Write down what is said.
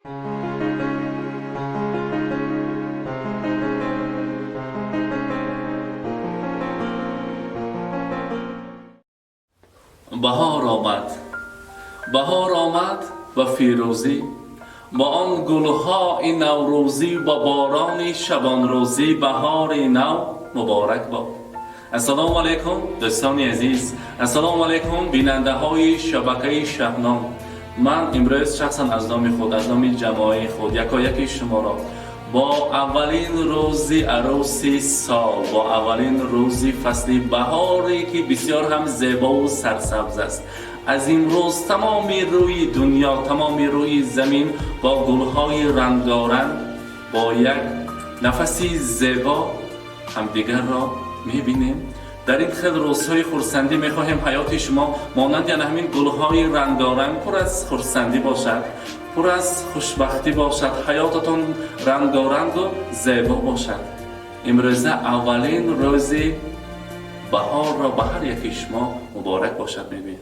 بهار آمد، بهار آمد و فیروزی با آن گلهای نوروزی و باران شبان روزی. بهار نو مبارک باد. السلام علیکم دوستان عزیز، السلام علیکم بیننده های شبکه شهنام. من امروز شخصا از نام خود، از نام جماعه خود، یکی شما را با اولین روزی عروسی سال، با اولین روزی فصل بهاری که بسیار هم زیبا و سرسبز است، از امروز تمامی روی دنیا، تمامی روی زمین با گلهای رنگارنگ، با یک نفسی زیبا همدیگر را میبینیم. در این خیلی روزهای خرسندی میخواهیم حیات شما مانند یعنی همین گلهای رنگارنگ پر از خرسندی باشد، پر از خوشبختی باشد، حیاتتون رنگارنگ و زیبا باشد. امروز اولین روز بهار را به هر یک شما مبارک باشد میبینیم.